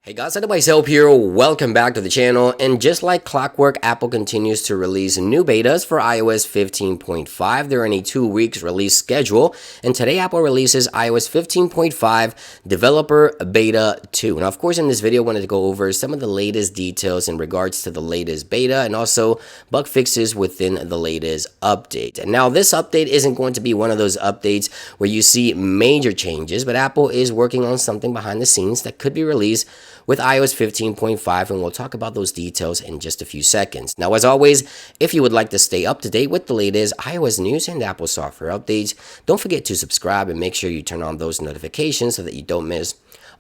Hey guys, myself here. Welcome back to the channel. And just like clockwork, Apple continues to release new betas for iOS 15.5. They're in a 2 weeks release schedule. And today Apple releases iOS 15.5 Developer Beta 2. Now, of course, in this video, I wanted to go over some of the latest details in regards to the latest beta and also bug fixes within the latest update. And now this update isn't going to be one of those updates where you see major changes, but Apple is working on something behind the scenes that could be released with iOS 15.5, and we'll talk about those details in just a few seconds. Now, as always, if you would like to stay up to date with the latest iOS news and Apple software updates, don't forget to subscribe and make sure you turn on those notifications so that you don't miss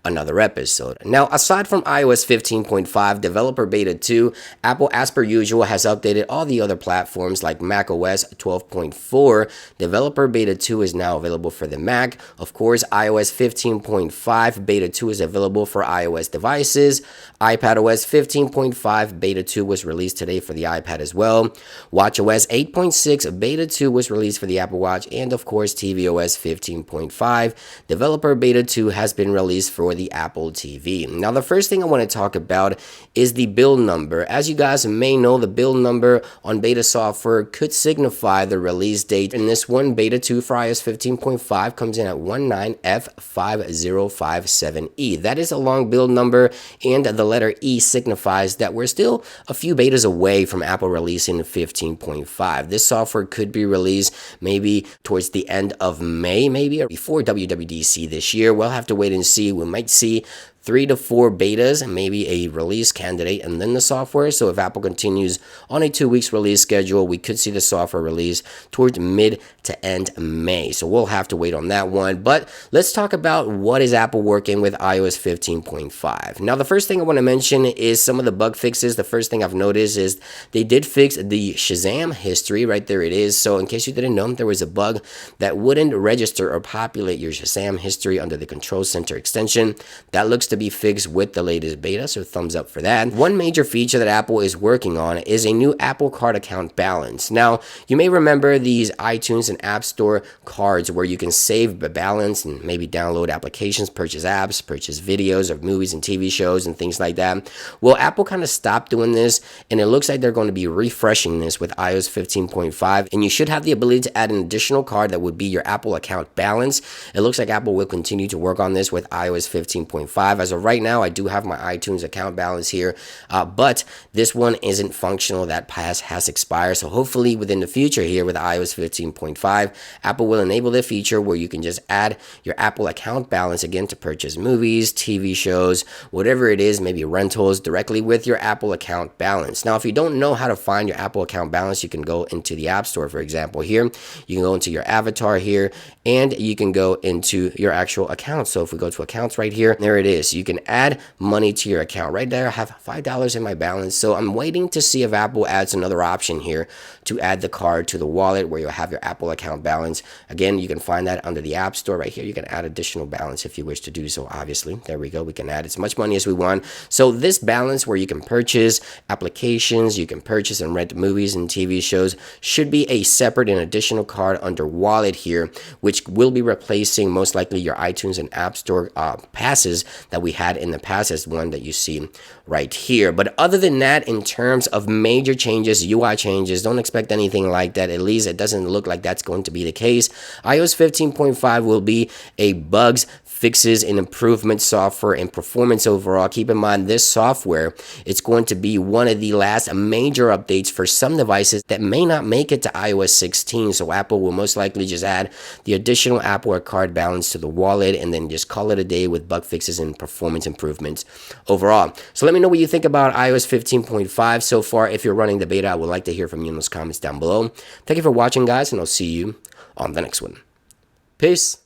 another episode. Now, aside from iOS 15.5 Developer Beta 2, Apple, as per usual, has updated all the other platforms like macOS 12.4. Developer Beta 2 is now available for the Mac. Of course, iOS 15.5 Beta 2 is available for iOS devices. iPadOS 15.5 Beta 2 was released today for the iPad as well. watchOS 8.6 Beta 2 was released for the Apple Watch. And of course, tvOS 15.5 Developer Beta 2 has been released for the Apple TV. Now, the first thing I want to talk about is the build number. As you guys may know, the build number on beta software could signify the release date. And this one, Beta 2 for iOS 15.5, comes in at 19F5057E. That is a long build number, and the letter E signifies that we're still a few betas away from Apple releasing 15.5. This software could be released maybe towards the end of May, maybe, or before WWDC this year. We'll have to wait and see. We might see 3 to 4 betas, maybe a release candidate, and then the software. So if Apple continues on a 2 weeks release schedule, we could see the software release towards mid to end May. So we'll have to wait on that one. But let's talk about what is Apple working with iOS 15.5. Now, the first thing I want to mention is some of the bug fixes. The first thing I've noticed is they did fix the Shazam history. Right there it is. So in case you didn't know, there was a bug that wouldn't register or populate your Shazam history under the Control Center extension. That looks to be fixed with the latest beta, so thumbs up for that. One major feature that Apple is working on is a new Apple Card account balance. Now, you may remember these iTunes and App Store cards where you can save the balance and maybe download applications, purchase apps, purchase videos of movies and TV shows and things like that. Well, Apple kind of stopped doing this, and it looks like they're going to be refreshing this with iOS 15.5, and you should have the ability to add an additional card that would be your Apple account balance. It looks like Apple will continue to work on this with iOS 15.5. As of right now, I do have my iTunes account balance here, but this one isn't functional. That pass has expired. So hopefully within the future here with iOS 15.5, Apple will enable the feature where you can just add your Apple account balance again to purchase movies, TV shows, whatever it is, maybe rentals directly with your Apple account balance. Now, if you don't know how to find your Apple account balance, you can go into the App Store, for example, here. You can go into your avatar here, and you can go into your actual account. So if we go to accounts right here, there it is. You can add money to your account. Right there, I have $5 in my balance. So I'm waiting to see if Apple adds another option here to add the card to the wallet where you'll have your Apple account balance. Again, you can find that under the App Store right here. You can add additional balance if you wish to do so, obviously. There we go. We can add as much money as we want. So this balance where you can purchase applications, you can purchase and rent movies and TV shows should be a separate and additional card under wallet here, which will be replacing most likely your iTunes and App Store passes that we had in the past as one that you see right here. But other than that, in terms of major changes, UI changes, don't expect anything like that. At least it doesn't look like that's going to be the case. iOS 15.5 will be a bugs, fixes, and improvement software and performance overall. Keep in mind, this software, it's going to be one of the last major updates for some devices that may not make it to iOS 16. So Apple will most likely just add the additional Apple Card balance to the wallet and then just call it a day with bug fixes and performance improvements overall. So let me know what you think about iOS 15.5 so far. If you're running the beta, I would like to hear from you in those comments down below. Thank you for watching, guys, and I'll see you on the next one. Peace.